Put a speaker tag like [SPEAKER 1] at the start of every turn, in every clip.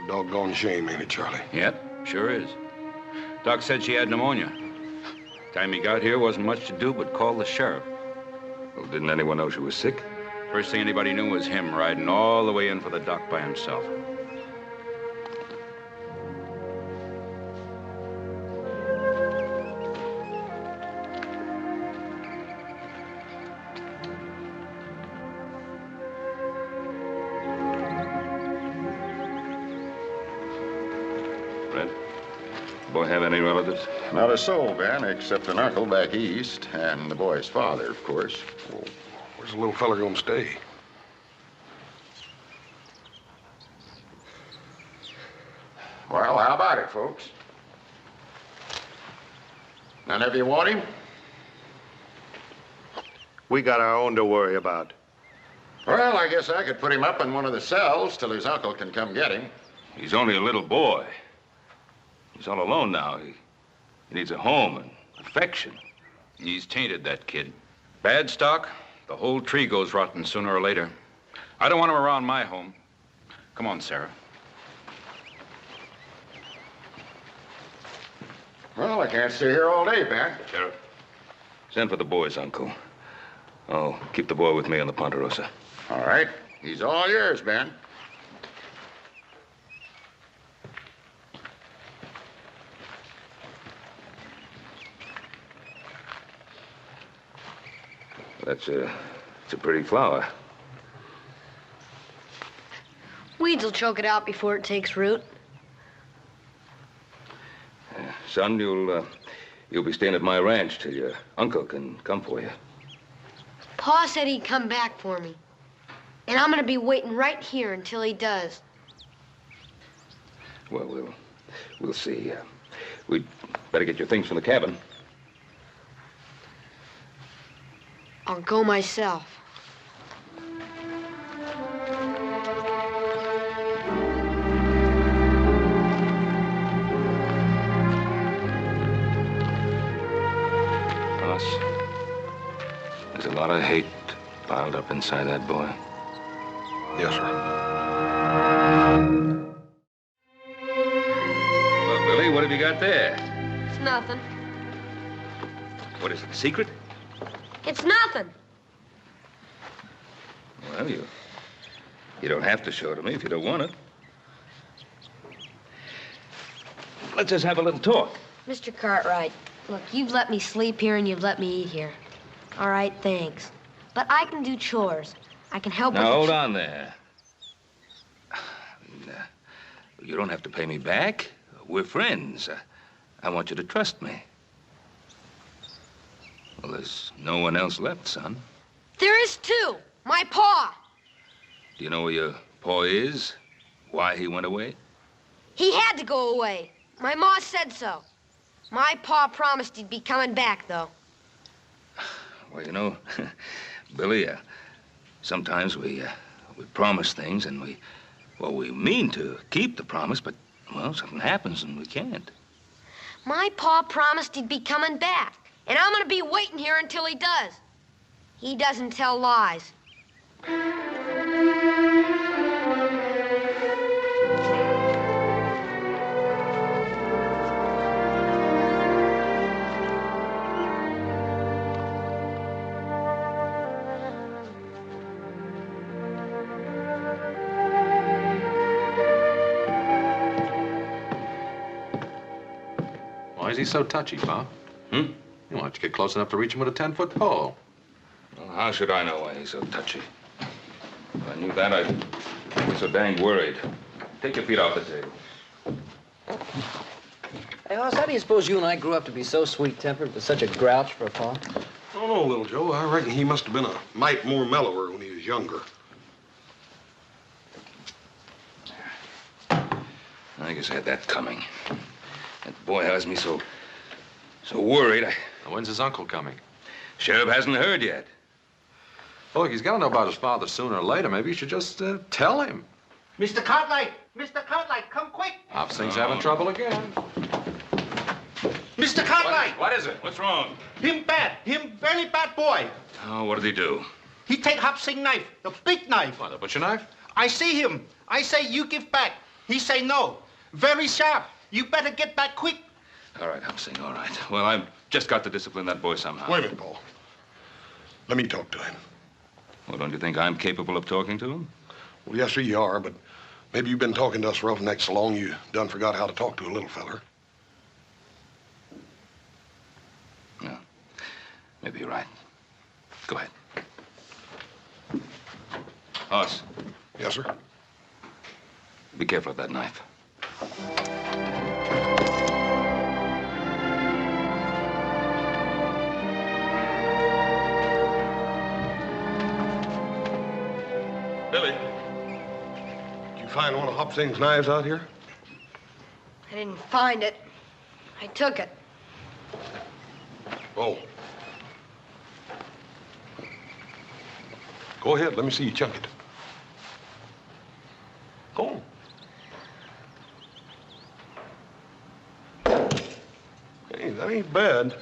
[SPEAKER 1] Doggone shame, ain't it, Charlie?
[SPEAKER 2] Yep, sure is. Doc said she had pneumonia. Time he got here, wasn't much to do but call the sheriff.
[SPEAKER 3] Well, didn't anyone know she was sick?
[SPEAKER 2] First thing anybody knew was him riding all the way in for the doc by himself.
[SPEAKER 3] Brent, boy have any relatives?
[SPEAKER 4] Not a soul, Ben, except an uncle back east and the boy's father, of course.
[SPEAKER 1] Well, where's the little fella gonna stay?
[SPEAKER 4] Well, how about it, folks? None of you want him?
[SPEAKER 5] We got our own to worry about.
[SPEAKER 4] Well, I guess I could put him up in one of the cells till his uncle can come get him.
[SPEAKER 3] He's only a little boy. He's all alone now. He needs a home and affection.
[SPEAKER 2] He's tainted, that kid. Bad stock, the whole tree goes rotten sooner or later. I don't want him around my home. Come on, Sarah.
[SPEAKER 4] Well, I can't stay here all day, Ben.
[SPEAKER 3] Sheriff, send for the boy's uncle. I'll keep the boy with me on the Ponderosa.
[SPEAKER 4] All right. He's all yours, Ben.
[SPEAKER 3] It's a pretty flower.
[SPEAKER 6] Weeds will choke it out before it takes root.
[SPEAKER 3] Son, you'll be staying at my ranch till your uncle can come for you.
[SPEAKER 6] Pa said he'd come back for me. And I'm gonna be waiting right here until he does.
[SPEAKER 3] Well, we'll see. We'd better get your things from the cabin.
[SPEAKER 6] I'll go myself.
[SPEAKER 3] Us. There's a lot of hate piled up inside that boy.
[SPEAKER 1] Yes, sir.
[SPEAKER 3] Well, Billy, what have you got there?
[SPEAKER 6] It's nothing.
[SPEAKER 3] What is it, a secret?
[SPEAKER 6] It's nothing.
[SPEAKER 3] Well, you don't have to show it to me if you don't want it. Let's just have a little talk.
[SPEAKER 6] Mr. Cartwright, look, you've let me sleep here and you've let me eat here. All right, thanks. But I can do chores. I can help with
[SPEAKER 3] Now, hold on there. You don't have to pay me back. We're friends. I want you to trust me. Well, there's no one else left, son.
[SPEAKER 6] There is two. My pa.
[SPEAKER 3] Do you know where your pa is? Why he went away?
[SPEAKER 6] He had to go away. My ma said so. My pa promised he'd be coming back, though.
[SPEAKER 3] Well, you know, Billy, sometimes we promise things and we mean to keep the promise, but, well, something happens and we can't.
[SPEAKER 6] My pa promised he'd be coming back, and I'm gonna be waiting here until he does. He doesn't tell lies.
[SPEAKER 7] Why is he so touchy, Pa?
[SPEAKER 3] Hmm?
[SPEAKER 7] You want to get close enough to reach him with a 10-foot pole.
[SPEAKER 3] Well, how should I know why he's so touchy? If I knew that, I'd be so dang worried. Take your feet off the table.
[SPEAKER 8] Hey, Hoss, how do you suppose you and I grew up to be so sweet-tempered with such a grouch for a pa?
[SPEAKER 1] I don't know, little Joe. I reckon he must have been a mite more mellower when he was younger.
[SPEAKER 3] I guess I had that coming. That boy has me so worried.
[SPEAKER 7] Now, when's his uncle coming?
[SPEAKER 3] Sheriff hasn't heard yet.
[SPEAKER 7] Well, look, he's got to know about his father sooner or later. Maybe you should just tell him.
[SPEAKER 9] Mr. Cartwright! Mr. Cartwright, come quick!
[SPEAKER 7] Hopsing's having trouble again.
[SPEAKER 9] Mr. Cartwright!
[SPEAKER 3] What is it? What's wrong?
[SPEAKER 9] Him bad. Him very bad boy.
[SPEAKER 3] Oh, what did he do?
[SPEAKER 9] He take Hopsing knife, the big knife.
[SPEAKER 7] What, the butcher knife?
[SPEAKER 9] I see him. I say you give back. He say no. Very sharp. You better get back quick.
[SPEAKER 3] All right, Hopsing, all right. Well, I've just got to discipline that boy somehow.
[SPEAKER 1] Wait a minute, Paul. Let me talk to him.
[SPEAKER 3] Well, don't you think I'm capable of talking to him?
[SPEAKER 1] Well, yes, sir, you are, but maybe you've been talking to us roughnecks so long you done forgot how to talk to a little feller.
[SPEAKER 3] No. Maybe you're right. Go ahead. Hoss,
[SPEAKER 1] Yes, sir.
[SPEAKER 3] be careful of that knife.
[SPEAKER 1] Billy, did you find one of Hop Singh's knives out here?
[SPEAKER 6] I didn't find it. I took it.
[SPEAKER 1] Oh. Go ahead, let me see you chunk it. Go on. Hey, that ain't bad.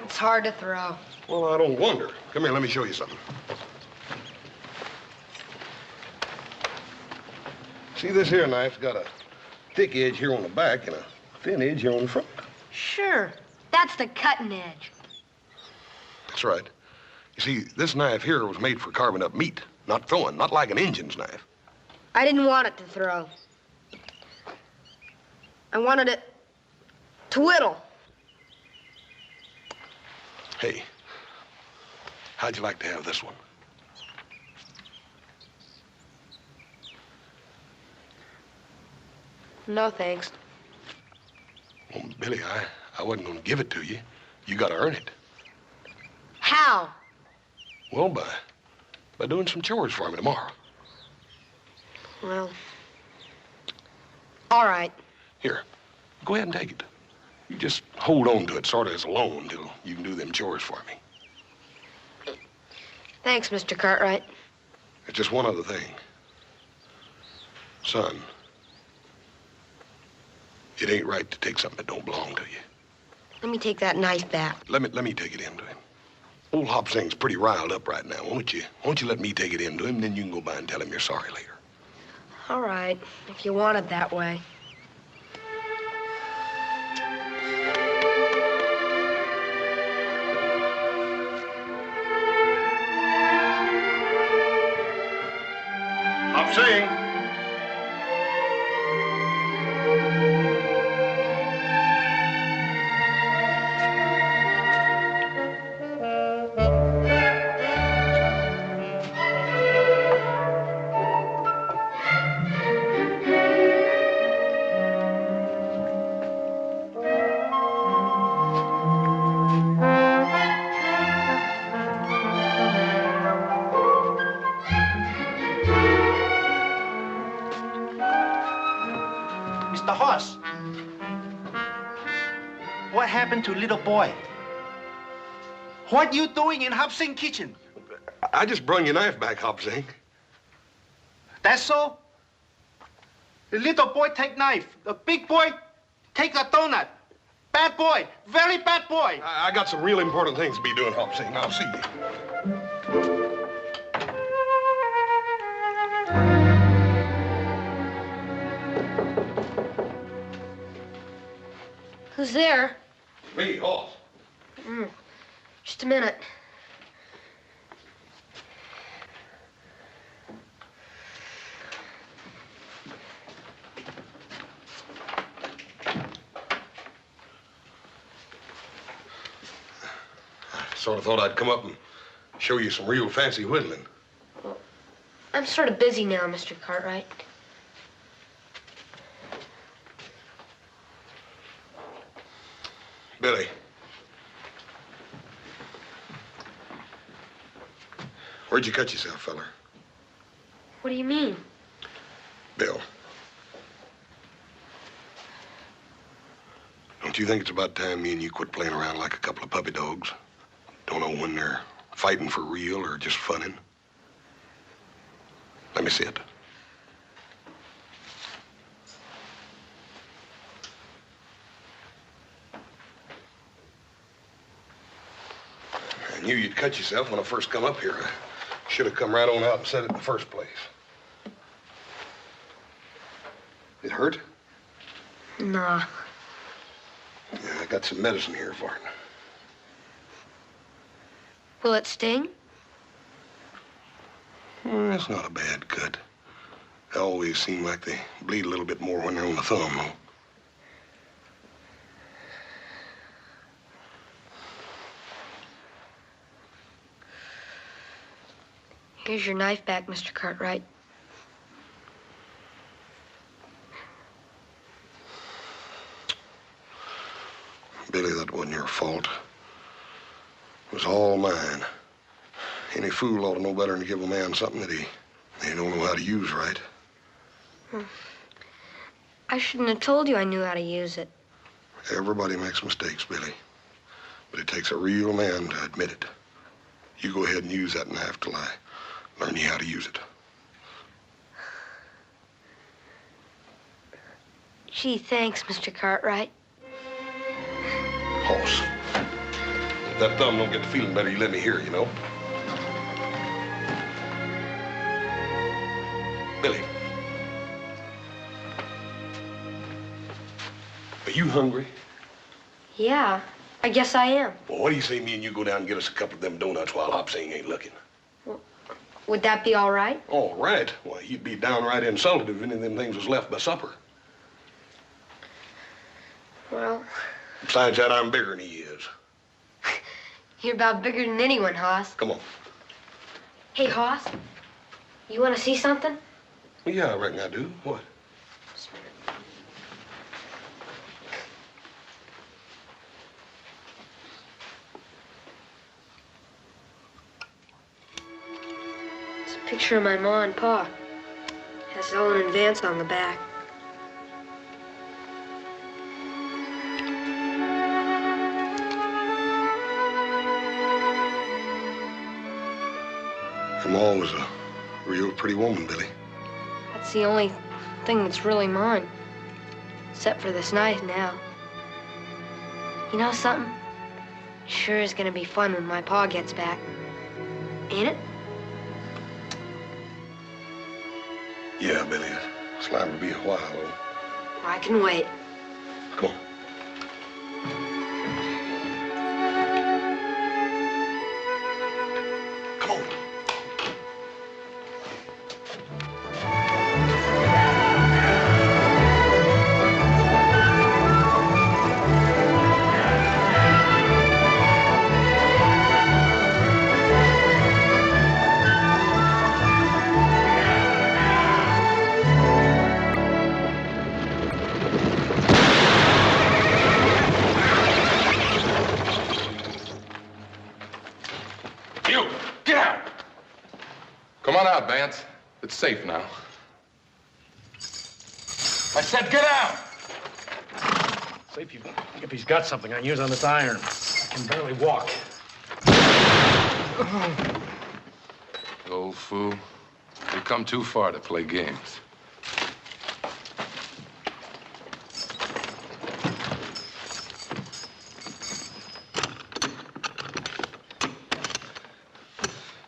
[SPEAKER 6] It's hard to throw.
[SPEAKER 1] Well, I don't wonder. Come here, let me show you something. See, this here knife's got a thick edge here on the back and a thin edge here on the front.
[SPEAKER 6] Sure. That's the cutting edge.
[SPEAKER 1] That's right. You see, this knife here was made for carving up meat, not throwing, not like an Injun's knife.
[SPEAKER 6] I didn't want it to throw. I wanted it to whittle.
[SPEAKER 1] Hey, how'd you like to have this one?
[SPEAKER 6] No, thanks.
[SPEAKER 1] Well, Billy, I wasn't going to give it to you. You got to earn it.
[SPEAKER 6] How?
[SPEAKER 1] Well, by doing some chores for me tomorrow.
[SPEAKER 6] Well, all right.
[SPEAKER 1] Here, go ahead and take it. You just hold on to it sort of as a loan till you can do them chores for me.
[SPEAKER 6] Thanks, Mr. Cartwright.
[SPEAKER 1] It's just one other thing. Son, it ain't right to take something that don't belong to you.
[SPEAKER 6] Let me take that knife back.
[SPEAKER 1] Let me take it in to him. Old Hop Singh's pretty riled up right now. Won't you let me take it in to him, then you can go by and tell him you're sorry later.
[SPEAKER 6] All right, if you want it that way.
[SPEAKER 1] Hop Singh.
[SPEAKER 9] Mr. Hoss. What happened to little boy? What you doing in Hop Sing kitchen?
[SPEAKER 1] I just brung your knife back, Hop Sing.
[SPEAKER 9] That's so? The little boy take knife. The big boy take a donut. Bad boy. Very bad boy.
[SPEAKER 1] I got some real important things to be doing, Hop Sing. I'll see you.
[SPEAKER 6] Who's there?
[SPEAKER 1] Me, Hoss.
[SPEAKER 6] Just a minute.
[SPEAKER 1] I sort of thought I'd come up and show you some real fancy whittling.
[SPEAKER 6] I'm sort of busy now, Mr. Cartwright.
[SPEAKER 1] Billy. Where'd you cut yourself, feller?
[SPEAKER 6] What do you mean?
[SPEAKER 1] Bill. Don't you think it's about time me and you quit playing around like a couple of puppy dogs? Don't know when they're fighting for real or just funning. Let me see it. I knew you'd cut yourself when I first come up here. I should have come right on out and said it in the first place. It hurt?
[SPEAKER 6] Nah.
[SPEAKER 1] Yeah, I got some medicine here for it.
[SPEAKER 6] Will it sting?
[SPEAKER 1] It's not a bad cut. They always seem like they bleed a little bit more when they're on the thumb, though.
[SPEAKER 6] Here's your knife back, Mr. Cartwright.
[SPEAKER 1] Billy, that wasn't your fault. It was all mine. Any fool ought to know better than to give a man something that he don't know how to use right.
[SPEAKER 6] I shouldn't have told you I knew how to use it.
[SPEAKER 1] Everybody makes mistakes, Billy. But it takes a real man to admit it. You go ahead and use that knife till I learn you how to use it.
[SPEAKER 6] Gee, thanks, Mr. Cartwright.
[SPEAKER 1] Hoss. If that thumb don't get to feeling better, you let me hear, you know? Billy. Are you hungry?
[SPEAKER 6] Yeah, I guess I am.
[SPEAKER 1] Well, what do you say me and you go down and get us a couple of them donuts while Hopsing ain't looking?
[SPEAKER 6] Would that be all right?
[SPEAKER 1] All right. Well, you'd be downright insulted if any of them things was left by supper.
[SPEAKER 6] Well,
[SPEAKER 1] Besides that, I'm bigger than he is.
[SPEAKER 6] you're about bigger than anyone, Hoss.
[SPEAKER 1] Come on.
[SPEAKER 6] Hey, Hoss, you want to see something?
[SPEAKER 1] Well, yeah, I reckon I do. What?
[SPEAKER 6] It's a picture of my ma and pa. Has Ellen and Vance on the back.
[SPEAKER 1] Your ma was a real pretty woman, Billy.
[SPEAKER 6] That's the only thing that's really mine. Except for this knife now. You know something? Sure is gonna be fun when my pa gets back. Ain't it?
[SPEAKER 1] Yeah, Billy. It's liable to be a while, though.
[SPEAKER 6] I can wait.
[SPEAKER 1] Come on. Come on.
[SPEAKER 7] You, get out! Come on out, Vance. It's safe now. I said get out!
[SPEAKER 10] See if he's got something I can use on this iron. I can barely walk.
[SPEAKER 7] You old fool. You've come too far to play games.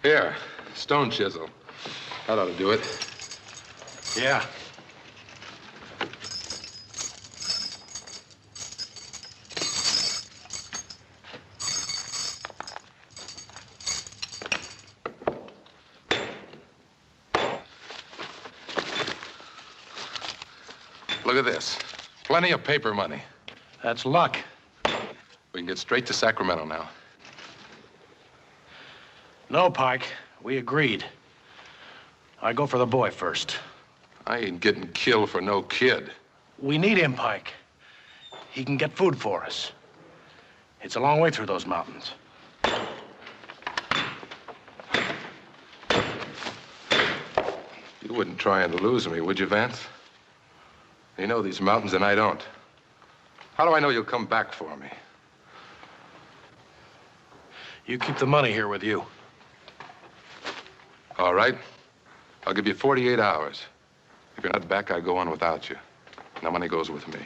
[SPEAKER 7] Here, stone chisel. That ought to do it.
[SPEAKER 10] Yeah.
[SPEAKER 7] Look at this. Plenty of paper money.
[SPEAKER 10] That's luck.
[SPEAKER 7] We can get straight to Sacramento now.
[SPEAKER 10] No, Pike. We agreed. I go for the boy first.
[SPEAKER 7] I ain't getting killed for no kid.
[SPEAKER 10] We need him, Pike. He can get food for us. It's a long way through those mountains.
[SPEAKER 7] You wouldn't try and lose me, would you, Vance? You know these mountains and I don't. How do I know you'll come back for me?
[SPEAKER 10] You keep the money here with you.
[SPEAKER 7] All right. I'll give you 48 hours. If you're not back, I go on without you. And the money goes with me.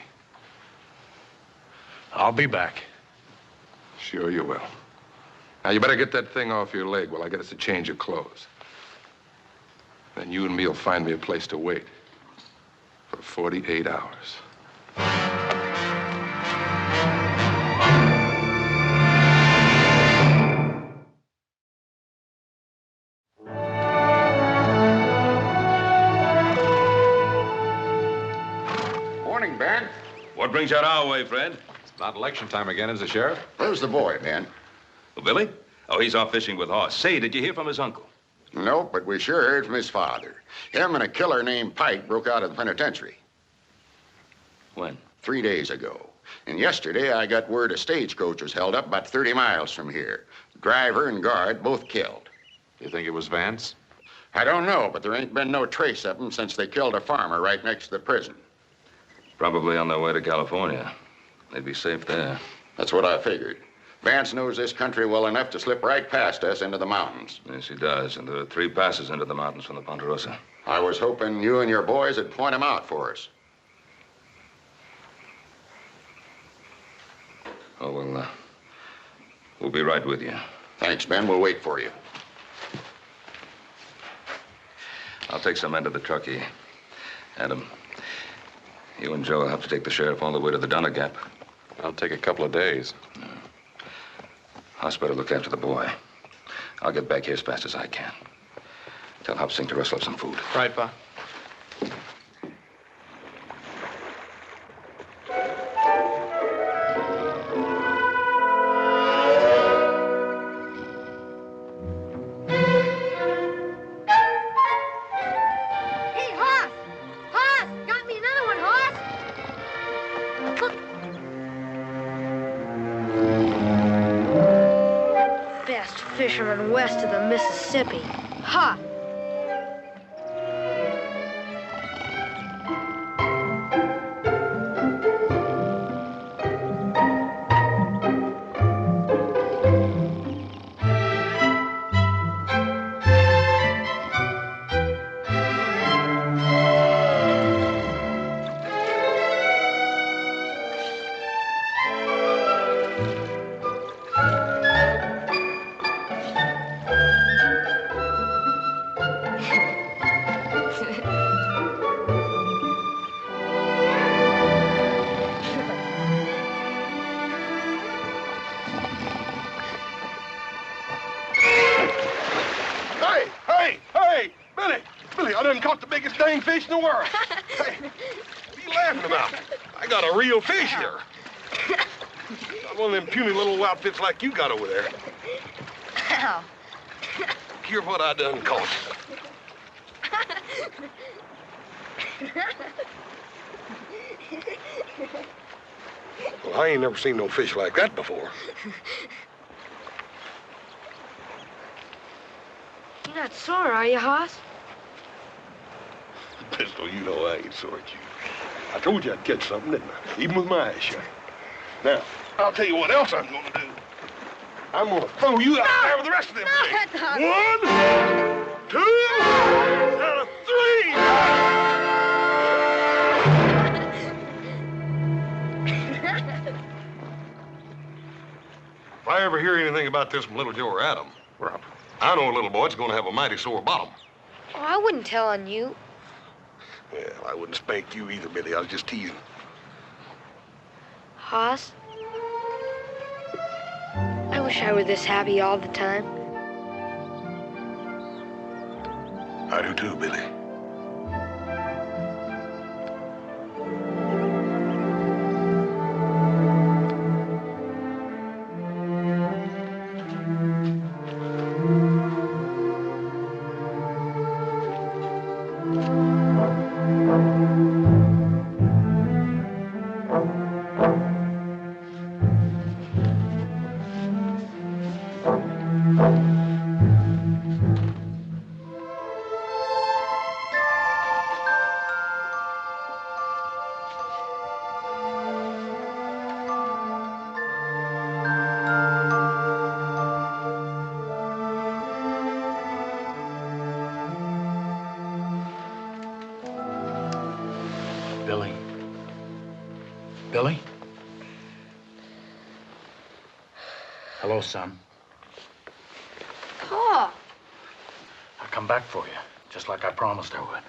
[SPEAKER 10] I'll be back.
[SPEAKER 7] Sure you will. Now, you better get that thing off your leg while I get us a change of clothes. Then you and me'll find me a place to wait. for 48 hours.
[SPEAKER 4] Morning, Ben.
[SPEAKER 2] What brings you out our way, Fred?
[SPEAKER 7] It's not election time again, is it, Sheriff?
[SPEAKER 4] Where's the boy, Ben?
[SPEAKER 2] Well, Billy? Oh, he's off fishing with Hoss. Say, did you hear from his uncle?
[SPEAKER 4] Nope, but we sure heard from his father. Him and a killer named Pike broke out of the penitentiary.
[SPEAKER 3] When?
[SPEAKER 4] 3 days ago. And yesterday I got word a stagecoach was held up about 30 miles from here. Driver and guard both killed.
[SPEAKER 7] You think it was Vance?
[SPEAKER 4] I don't know, but there ain't been no trace of them since they killed a farmer right next to the prison.
[SPEAKER 3] Probably on their way to California. They'd be safe there.
[SPEAKER 4] That's what I figured. Vance knows this country well enough to slip right past us into the mountains.
[SPEAKER 3] Yes, he does. And there are 3 passes into the mountains from the Ponderosa.
[SPEAKER 4] I was hoping you and your boys would point him out for us.
[SPEAKER 3] Oh, we'll be right with you.
[SPEAKER 4] Thanks, Ben. We'll wait for you.
[SPEAKER 3] I'll take some men to the truckee. Adam, you and Joe will have to take the sheriff all the way to the Donner Gap.
[SPEAKER 7] I'll take a couple of days.
[SPEAKER 3] Hoss better look after the boy. I'll get back here as fast as I can. Tell Hop Sing to rustle up some food.
[SPEAKER 8] Right, Pa.
[SPEAKER 6] Hey, Hoss! Hoss! Got me another one, Hoss! Look. Best fisherman west of the Mississippi. Ha!
[SPEAKER 1] Hey, Billy! Billy, I done caught the biggest dang fish in the world. Hey, what are you laughing about? I got a real fish here. Not one of them puny little outfits like you got over there.
[SPEAKER 6] Ow.
[SPEAKER 1] Hear what I done caught. Well, I ain't never seen no fish like that before.
[SPEAKER 6] You're not sore, are you, Hoss?
[SPEAKER 1] Pistol, you know I ain't sore at you. I told you I'd catch something, didn't I? Even with my eyes shut. Now, I'll tell you what else I'm gonna do. I'm gonna throw you out there with the rest of them things. One, two, and 3. If I ever hear anything about this from Little Joe or Adam, well, I know a little boy that's gonna have a mighty sore bottom.
[SPEAKER 6] Oh, I wouldn't tell on you.
[SPEAKER 1] Well, I wouldn't spank you either, Billy. I was just teasing.
[SPEAKER 6] Hoss? I wish I were this happy all the time.
[SPEAKER 1] I do too, Billy.
[SPEAKER 10] Billy? Billy? Hello, son.
[SPEAKER 6] Pa,
[SPEAKER 10] I'll come back for you, just like I promised I would.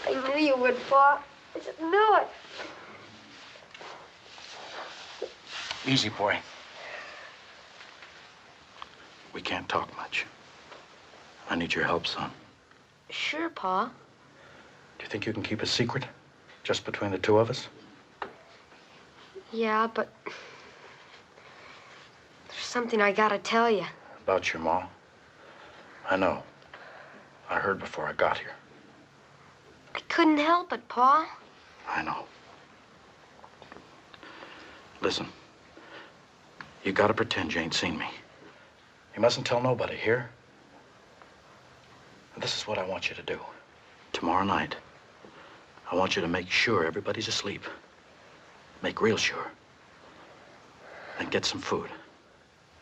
[SPEAKER 6] I knew you would, Pa. I just knew it.
[SPEAKER 10] Easy, boy. We can't talk much. I need your help, son.
[SPEAKER 6] Sure, Pa.
[SPEAKER 10] Do you think you can keep a secret? Just between the two of us?
[SPEAKER 6] Yeah, but there's something I gotta tell you.
[SPEAKER 10] About your mom? I know. I heard before I got here.
[SPEAKER 6] I couldn't help it, Pa.
[SPEAKER 10] I know. Listen. You gotta pretend you ain't seen me. You mustn't tell nobody, here? This is what I want you to do. Tomorrow night, I want you to make sure everybody's asleep. Make real sure. And get some food.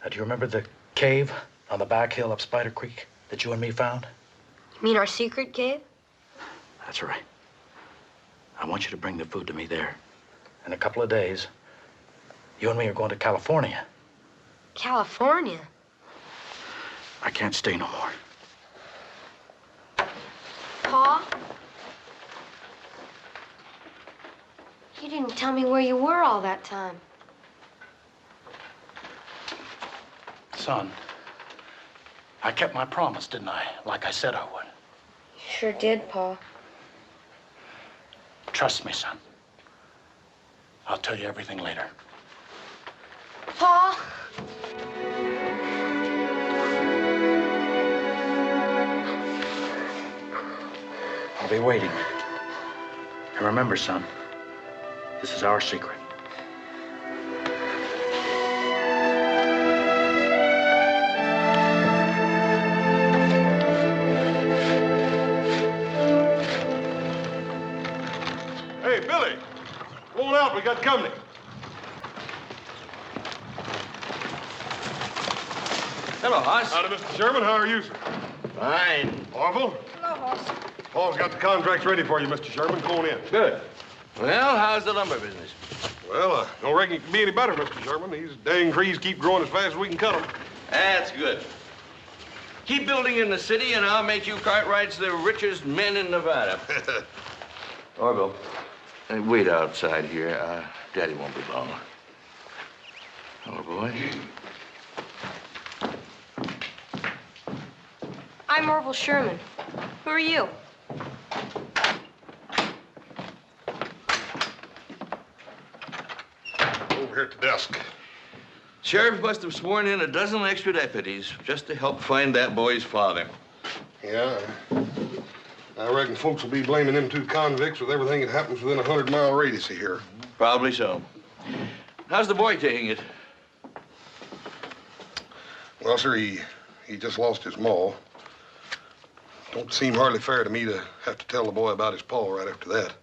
[SPEAKER 10] Now, do you remember the cave on the back hill up Spider Creek that you and me found?
[SPEAKER 6] You mean our secret cave?
[SPEAKER 10] That's right. I want you to bring the food to me there. In a couple of days, you and me are going to California.
[SPEAKER 6] California?
[SPEAKER 10] I can't stay no more.
[SPEAKER 6] Pa? You didn't tell me where you were all that time.
[SPEAKER 10] Son, I kept my promise, didn't I? Like I said I would.
[SPEAKER 6] You sure did, Pa.
[SPEAKER 10] Trust me, son. I'll tell you everything later.
[SPEAKER 6] Pa?
[SPEAKER 10] I'll be waiting. And remember, son, this is our secret.
[SPEAKER 1] Hey, Billy, come on out. We got company.
[SPEAKER 3] Hello, Hoss.
[SPEAKER 1] Howdy, Mr. Sherman. How are you, sir?
[SPEAKER 3] Fine.
[SPEAKER 1] Orville?
[SPEAKER 6] Hello, Hoss.
[SPEAKER 1] Paul's got the contracts ready for you, Mr. Sherman. Come on in.
[SPEAKER 3] Good. Well, how's the lumber business?
[SPEAKER 1] Well, I don't reckon it can be any better, Mr. Sherman. These dang trees keep growing as fast as we can cut them.
[SPEAKER 3] That's good. Keep building in the city, and I'll make you Cartwrights the richest men in Nevada. Orville, wait outside here. Daddy won't be long. Hello, boy.
[SPEAKER 6] I'm Orville Sherman. Who are you?
[SPEAKER 1] Over here at the desk.
[SPEAKER 3] Sheriff must have sworn in a dozen extra deputies just to help find that boy's father.
[SPEAKER 1] Yeah, I reckon folks will be blaming them two convicts with everything that happens within a 100-mile radius of here.
[SPEAKER 3] Probably so. How's the boy taking it?
[SPEAKER 1] Well, sir, he just lost his maw. Don't seem hardly fair to me to have to tell the boy about his paw right after that.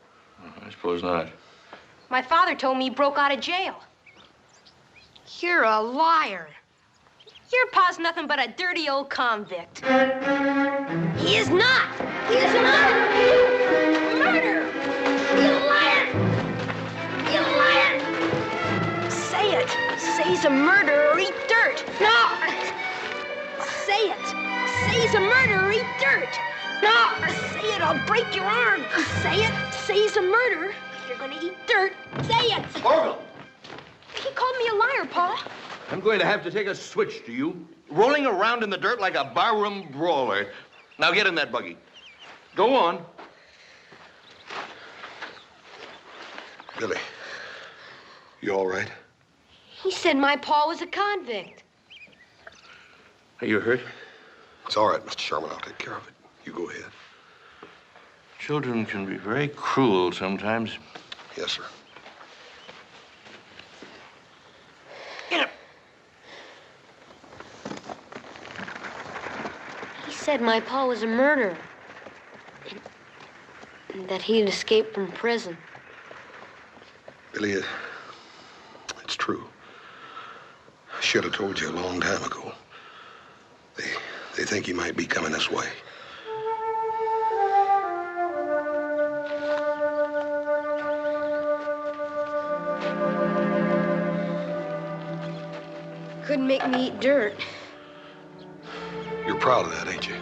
[SPEAKER 3] I suppose not.
[SPEAKER 6] My father told me he broke out of jail. You're a liar. Your pa's nothing but a dirty old convict. He is not. He is not. Murder. You're a liar. You're a liar. Say it. Say he's a murderer or eat dirt. No. Say it. Say he's a murderer or eat dirt. No. Say it. I'll break your arm. Say it. Say he's a murderer. You're gonna eat dirt. Say it.
[SPEAKER 3] Orville!
[SPEAKER 6] He called me a liar, Pa.
[SPEAKER 3] I'm going to have to take a switch to you. Rolling around in the dirt like a barroom brawler. Now get in that buggy. Go on.
[SPEAKER 1] Billy, you all right?
[SPEAKER 6] He said my pa was a convict.
[SPEAKER 3] Are you hurt?
[SPEAKER 1] It's all right, Mr. Sherman. I'll take care of it. You go ahead.
[SPEAKER 3] Children can be very cruel sometimes.
[SPEAKER 1] Yes, sir.
[SPEAKER 6] Get him. He said my pa was a murderer. And that he'd escaped from prison.
[SPEAKER 1] Billy, it's true. I should have told you a long time ago. They think he might be coming this way.
[SPEAKER 6] Couldn't make me eat dirt.
[SPEAKER 1] You're proud of that, ain't you?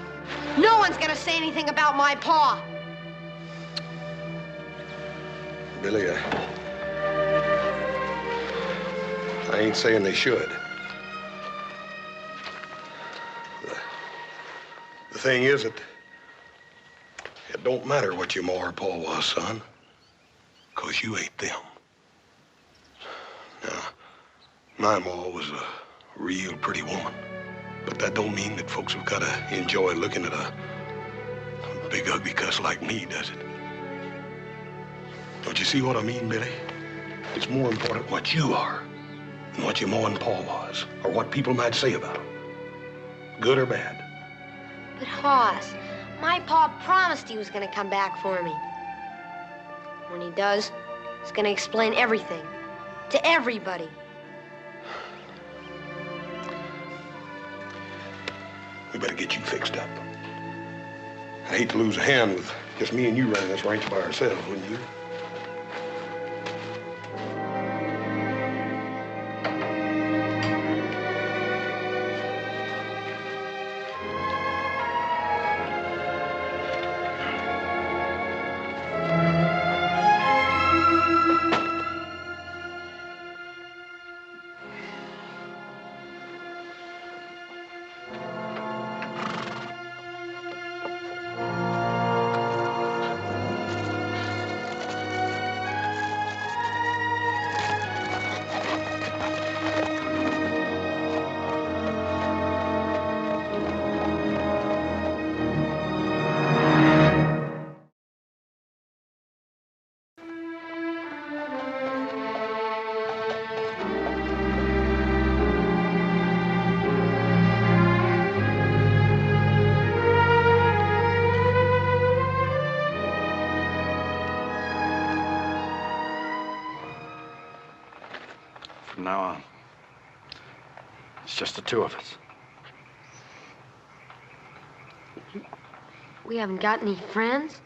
[SPEAKER 6] No one's gonna say anything about my pa.
[SPEAKER 1] Billy, I ain't saying they should. The thing is that it don't matter what your ma or pa was, son, 'cause you ain't them. Now, my ma was a real pretty woman, but that don't mean that folks have got to enjoy looking at a big ugly cuss like me, does it? Don't you see what I mean, Billy? It's more important what you are than what your ma and pa was, or what people might say about them, good or bad.
[SPEAKER 6] But Hoss, my pa promised he was gonna come back for me. When he does, he's gonna explain everything to everybody.
[SPEAKER 1] We better get you fixed up. I hate to lose a hand with just me and you running this ranch by ourselves, wouldn't you?
[SPEAKER 10] From now on, it's just the two of us.
[SPEAKER 6] We haven't got any friends?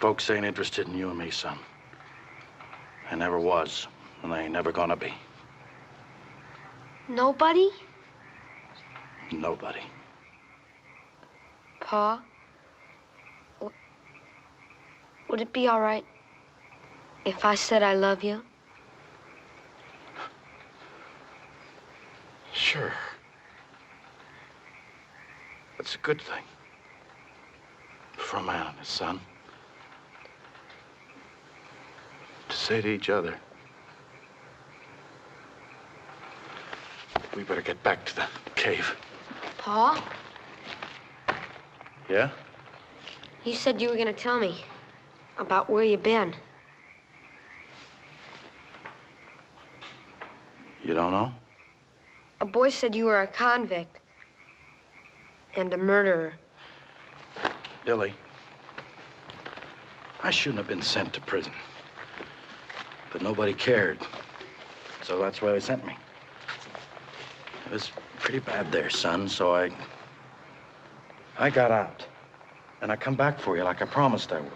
[SPEAKER 10] Folks ain't interested in you and me, son. They never was, and they ain't never gonna be.
[SPEAKER 6] Nobody?
[SPEAKER 10] Nobody.
[SPEAKER 6] Pa? Would it be all right if I said I love you?
[SPEAKER 10] Sure. That's a good thing. For a man and his son. To say to each other. We better get back to the cave.
[SPEAKER 6] Pa?
[SPEAKER 10] Yeah?
[SPEAKER 6] You said you were gonna tell me about where you've been.
[SPEAKER 10] You don't know?
[SPEAKER 6] A boy said you were a convict and a murderer.
[SPEAKER 10] Billy, I shouldn't have been sent to prison. But nobody cared. So that's why they sent me. It was pretty bad there, son, so I got out. And I come back for you like I promised I would.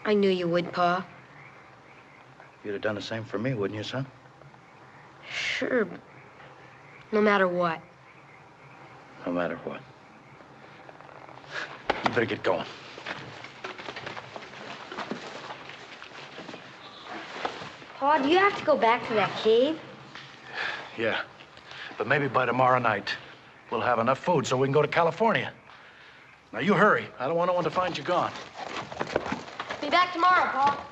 [SPEAKER 6] I knew you would, Pa.
[SPEAKER 10] You'd have done the same for me, wouldn't you, son?
[SPEAKER 6] Sure, but no matter what.
[SPEAKER 10] No matter what. You better get going.
[SPEAKER 6] Pa, do you have to go back to that cave?
[SPEAKER 10] Yeah. But maybe by tomorrow night, we'll have enough food so we can go to California. Now, you hurry. I don't want no one to find you gone.
[SPEAKER 6] Be back tomorrow, Pa.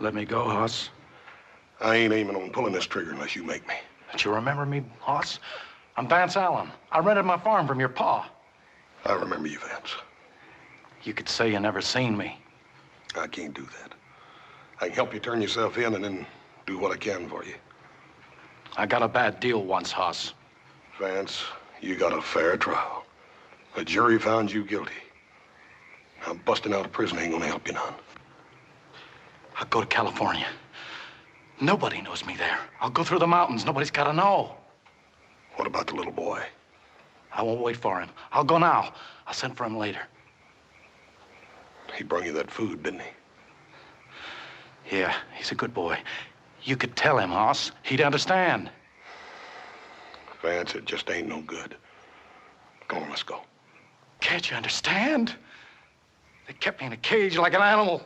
[SPEAKER 10] Let me go, Hoss.
[SPEAKER 1] I ain't aiming on pulling this trigger unless you make me.
[SPEAKER 10] Don't you remember me, Hoss? I'm Vance Allen. I rented my farm from your pa.
[SPEAKER 1] I remember you, Vance.
[SPEAKER 10] You could say you never seen me.
[SPEAKER 1] I can't do that. I can help you turn yourself in and then do what I can for you.
[SPEAKER 10] I got a bad deal once, Hoss.
[SPEAKER 1] Vance, you got a fair trial. A jury found you guilty. Now, busting out of prison ain't gonna help you none.
[SPEAKER 10] I'll go to California. Nobody knows me there. I'll go through the mountains. Nobody's got to know.
[SPEAKER 1] What about the little boy?
[SPEAKER 10] I won't wait for him. I'll go now. I'll send for him later.
[SPEAKER 1] He brought you that food, didn't he?
[SPEAKER 10] Yeah, he's a good boy. You could tell him, Hoss. He'd understand.
[SPEAKER 1] Vance, it just ain't no good. Come on, let's go.
[SPEAKER 10] Can't you understand? They kept me in a cage like an animal.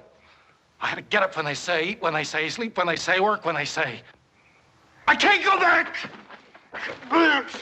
[SPEAKER 10] I had to get up when they say, eat when they say, sleep when they say, work when they say. I can't go back!
[SPEAKER 1] Vance.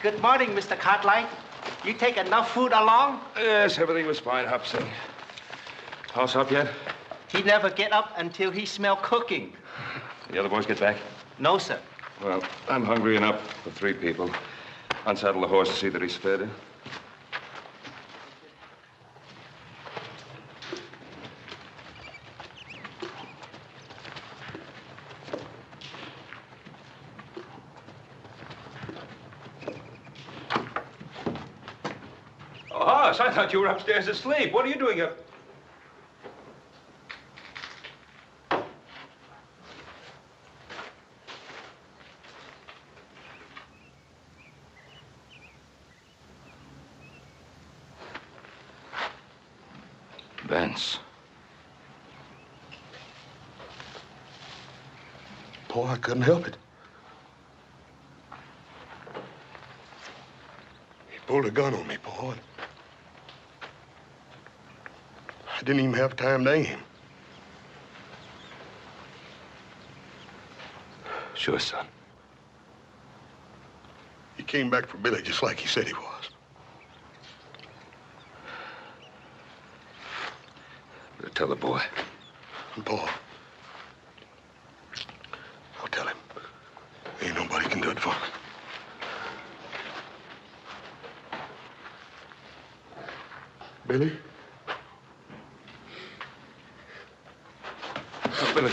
[SPEAKER 9] Good morning, Mr. Cartwright. You take enough food along?
[SPEAKER 3] Yes, everything was fine, Hobson. Hoss up yet?
[SPEAKER 9] He never get up until he smell cooking.
[SPEAKER 3] The other boys get back?
[SPEAKER 9] No, sir.
[SPEAKER 3] Well, I'm hungry enough for 3 people. Unsaddle the horse to see that he's fed. Oh, Hoss, I thought you were upstairs asleep. What are you doing up? Vance.
[SPEAKER 1] Paul, I couldn't help it. He pulled a gun on me, Paul. I didn't even have time to aim.
[SPEAKER 3] Sure, son.
[SPEAKER 1] He came back for Billy just like he said he was.
[SPEAKER 3] Better tell the boy.
[SPEAKER 1] And Paul, I'll tell him. Ain't nobody can do it for me. Billy?
[SPEAKER 3] Oh, Billy.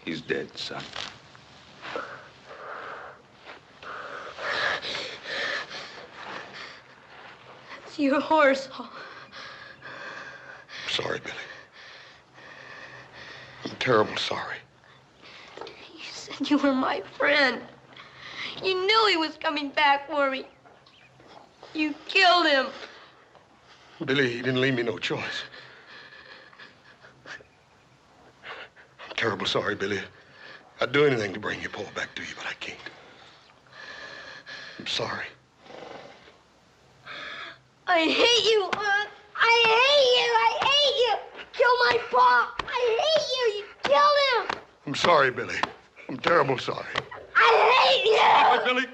[SPEAKER 3] He's dead, son.
[SPEAKER 6] It's your horse.
[SPEAKER 1] Sorry, Billy. I'm terrible sorry.
[SPEAKER 6] You said you were my friend. You knew he was coming back for me. You killed him.
[SPEAKER 1] Billy, he didn't leave me no choice. I'm terrible sorry, Billy. I'd do anything to bring your Paul back to you, but I can't. I'm sorry.
[SPEAKER 6] I hate you, Aunt. I hate you. I hate you. Kill my Paul. I hate you. You killed him.
[SPEAKER 1] I'm sorry, Billy. I'm terrible sorry.
[SPEAKER 6] I hate you.
[SPEAKER 1] Stop it, Billy.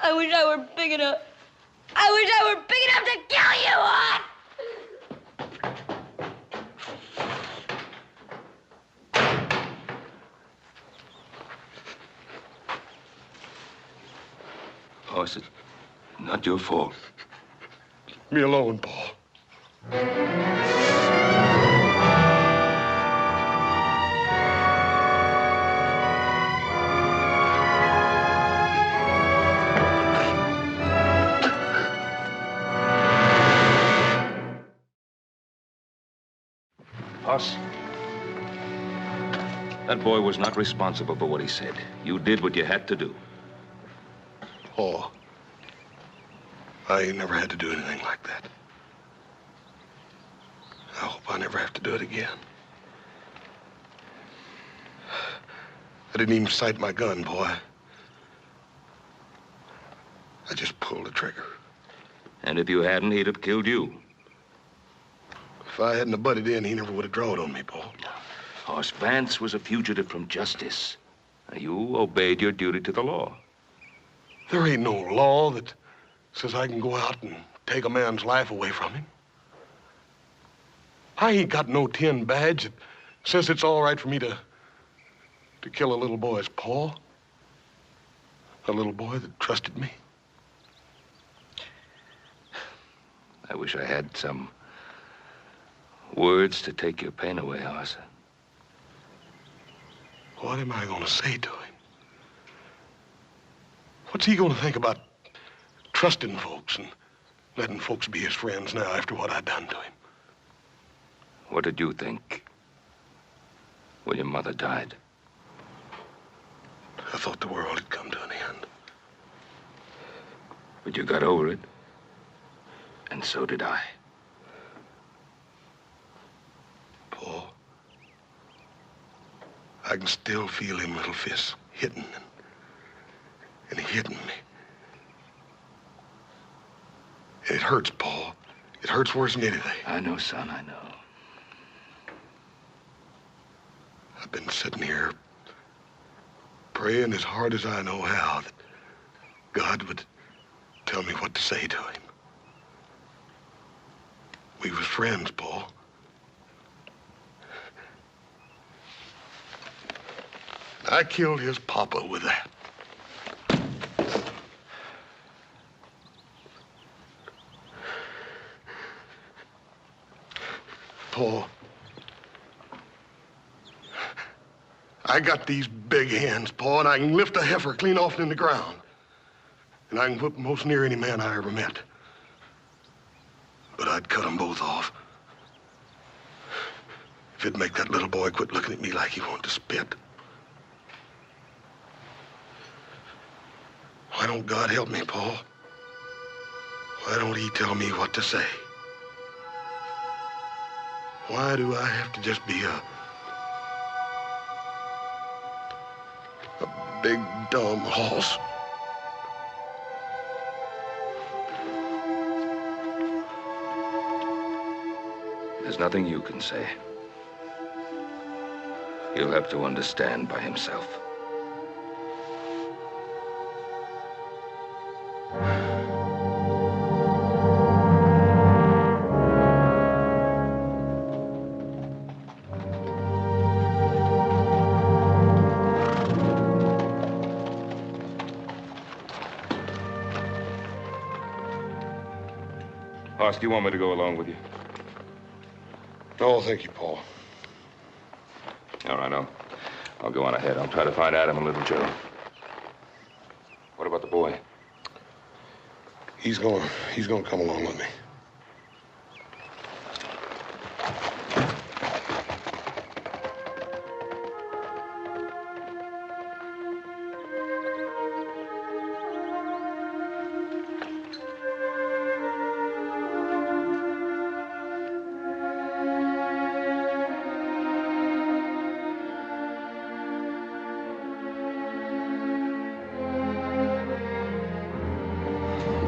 [SPEAKER 6] I wish I were big enough. I wish I were big enough to kill you, Aunt.
[SPEAKER 3] Hoss, it's not your fault.
[SPEAKER 1] Leave me alone, Paul.
[SPEAKER 3] Hoss, that boy was not responsible for what he said. You did what you had to do.
[SPEAKER 1] Paul, I ain't never had to do anything like that. I never have to do it again. I didn't even sight my gun, boy. I just pulled the trigger.
[SPEAKER 3] And if you hadn't, he'd have killed you.
[SPEAKER 1] If I hadn't have butted in, he never would have drawed on me, Paul.
[SPEAKER 3] Hoss Vance was a fugitive from justice. You obeyed your duty to the law.
[SPEAKER 1] There ain't no law that says I can go out and take a man's life away from him. I ain't got no tin badge that says it's all right for me to kill a little boy's paw. A little boy that trusted me.
[SPEAKER 3] I wish I had some words to take your pain away, Hoss.
[SPEAKER 1] What am I gonna say to him? What's he gonna think about trusting folks and letting folks be his friends now after what I done to him?
[SPEAKER 3] What did you think when your mother died?
[SPEAKER 1] I thought the world had come to an end.
[SPEAKER 3] But you got over it. And so did I.
[SPEAKER 1] Paul, I can still feel him little fists hitting and hitting me. And it hurts, Paul. It hurts worse than anything.
[SPEAKER 3] I know, son, I know.
[SPEAKER 1] I've been sitting here praying as hard as I know how that God would tell me what to say to him. We was friends, Paul. I killed his papa with that. Paul, I got these big hands, Paul, and I can lift a heifer clean off in the ground. And I can whip most near any man I ever met. But I'd cut them both off. If it'd make that little boy quit looking at me like he wanted to spit. Why don't God help me, Paul? Why don't he tell me what to say? Why do I have to just be a big, dumb horse?
[SPEAKER 3] There's nothing you can say. He'll have to understand by himself.
[SPEAKER 2] Hoss, do you want me to go along with you?
[SPEAKER 1] No, thank you, Paul.
[SPEAKER 2] All right, I'll go on ahead. I'll try to find Adam and little Joe. What about the boy?
[SPEAKER 1] He's gonna come along with me.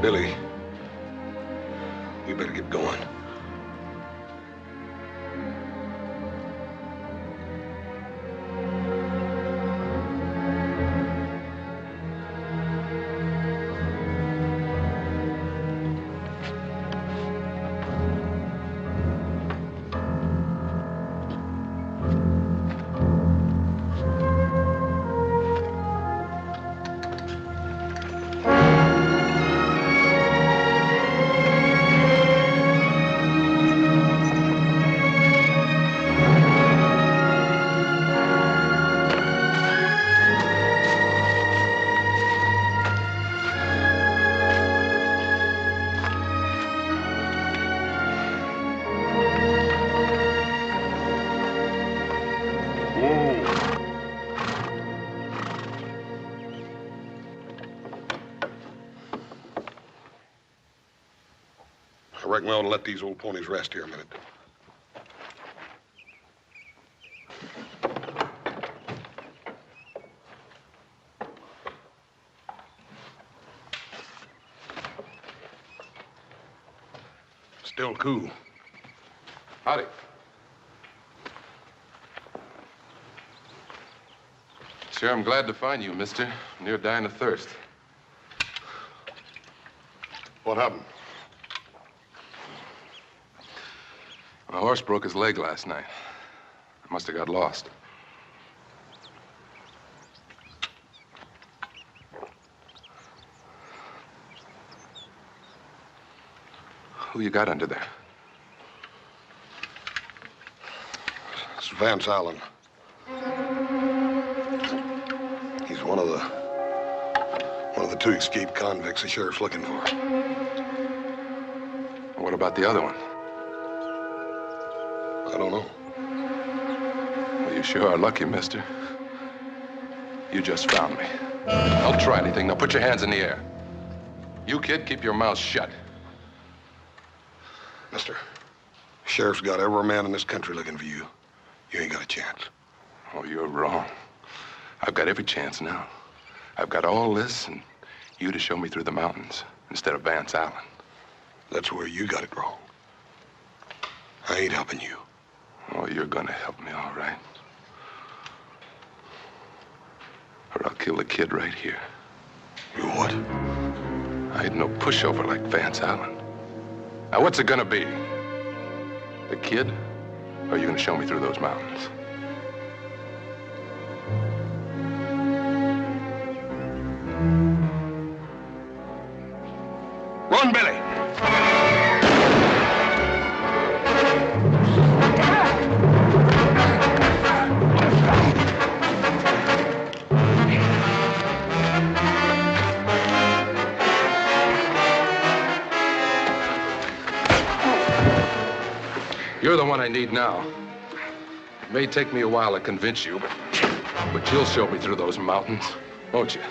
[SPEAKER 1] Billy, we better get going. I reckon we ought to let these old ponies rest here a minute. Still cool.
[SPEAKER 7] Howdy. Sure, I'm glad to find you, mister. Near dying of thirst.
[SPEAKER 1] What happened?
[SPEAKER 7] My horse broke his leg last night. I must have got lost. Who you got under there?
[SPEAKER 1] It's Vance Allen. He's one of the two escaped convicts the sheriff's looking for.
[SPEAKER 7] What about the other one?
[SPEAKER 1] I don't know.
[SPEAKER 7] Well, you sure are lucky, mister. You just found me. Don't try anything. Now put your hands in the air. You, kid, keep your mouth shut.
[SPEAKER 1] Mister, sheriff's got every man in this country looking for you. You ain't got a chance.
[SPEAKER 7] Oh, you're wrong. I've got every chance now. I've got all this and you to show me through the mountains instead of Vance Allen.
[SPEAKER 1] That's where you got it wrong. I ain't helping you.
[SPEAKER 7] Oh, you're gonna help me, all right. Or I'll kill the kid right here.
[SPEAKER 1] You what?
[SPEAKER 7] I ain't no pushover like Vance Allen. Now, what's it gonna be? The kid? Or are you gonna show me through those mountains?
[SPEAKER 1] Run, Billy!
[SPEAKER 7] You're the one I need now. It may take me a while to convince you, but you'll show me through those mountains, won't you?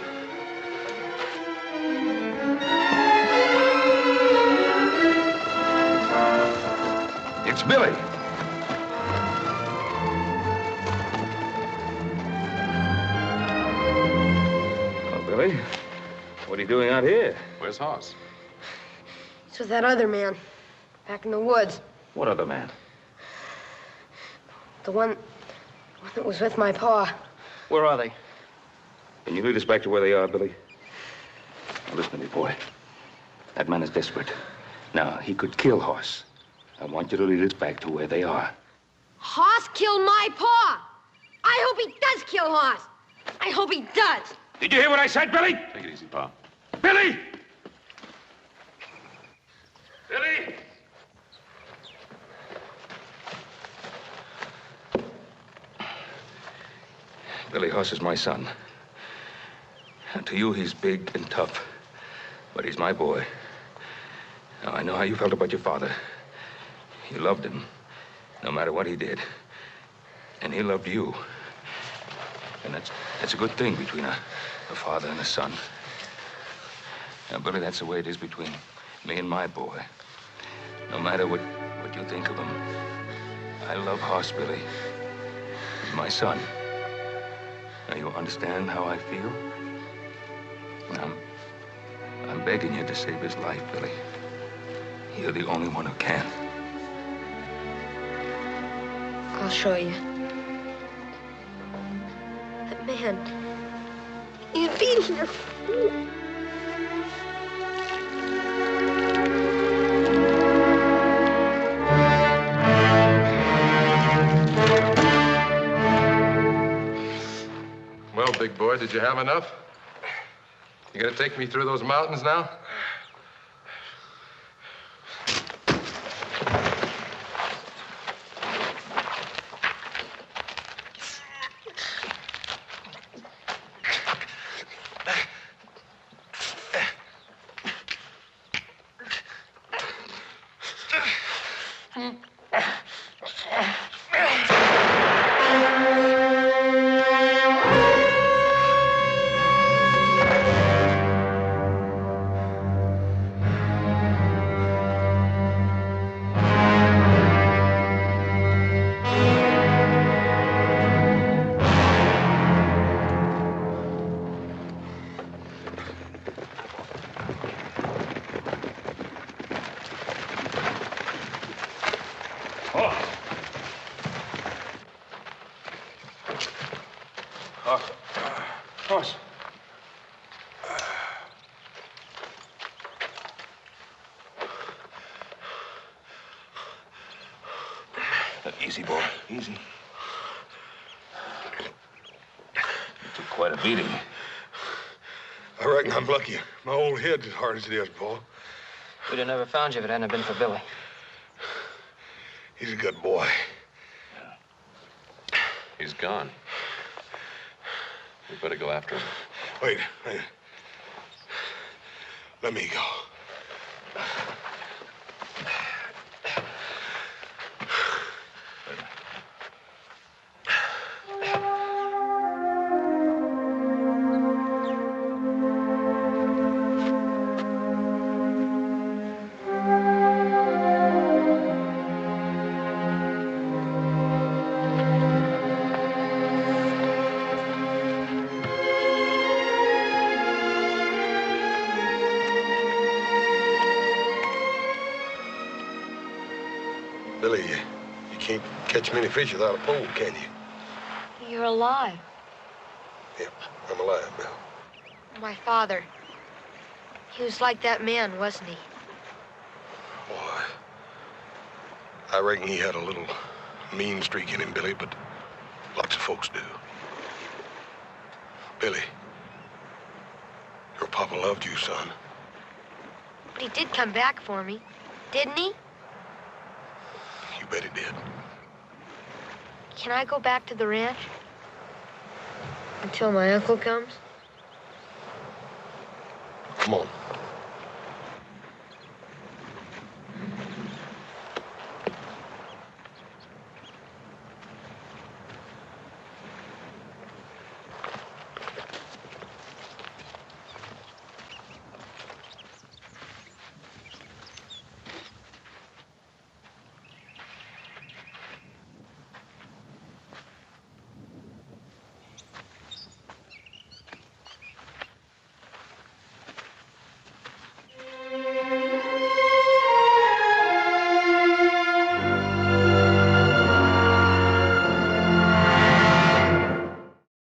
[SPEAKER 7] It's Billy.
[SPEAKER 3] Oh, Billy, what are you doing out here?
[SPEAKER 7] Where's Hoss?
[SPEAKER 6] It's with that other man, back in the woods.
[SPEAKER 3] What other man?
[SPEAKER 6] The one that was with my pa.
[SPEAKER 10] Where are they?
[SPEAKER 3] Can you lead us back to where they are, Billy? Now, listen to me, boy. That man is desperate. Now, he could kill Hoss. I want you to lead us back to where they are.
[SPEAKER 6] Hoss killed my pa. I hope he does kill Hoss. I hope he does.
[SPEAKER 2] Did you hear what I said, Billy?
[SPEAKER 7] Take it easy, Pa.
[SPEAKER 2] Billy! Billy!
[SPEAKER 3] Billy Hoss is my son. And to you, he's big and tough. But he's my boy. Now, I know how you felt about your father. You loved him, no matter what he did. And he loved you. And that's a good thing between a father and a son. Now, Billy, that's the way it is between me and my boy. No matter what you think of him, I love Hoss, Billy. He's my son. Now, you understand how I feel? I'm begging you to save his life, Billy. You're the only one who can.
[SPEAKER 6] I'll show you. That man, he's beating her.
[SPEAKER 7] Well, big boy, did you have enough? You gonna take me through those mountains now?
[SPEAKER 1] Horse.
[SPEAKER 3] Easy, boy. Easy. You took quite a beating.
[SPEAKER 1] I reckon I'm lucky. My old head's as hard as it is, boy.
[SPEAKER 8] We'd have never found you if it hadn't been for Billy.
[SPEAKER 1] He's a good boy.
[SPEAKER 7] He's gone. We better go after him.
[SPEAKER 1] Wait. Let me go. Billy, you can't catch many fish without a pole, can you?
[SPEAKER 6] You're alive.
[SPEAKER 1] Yep, I'm alive, Bill.
[SPEAKER 6] My father. He was like that man, wasn't he?
[SPEAKER 1] Boy, I reckon he had a little mean streak in him, Billy, but lots of folks do. Billy, your papa loved you, son.
[SPEAKER 6] But he did come back for me, didn't he?
[SPEAKER 1] You bet he did.
[SPEAKER 6] Can I go back to the ranch? Until my uncle comes?
[SPEAKER 1] Come on.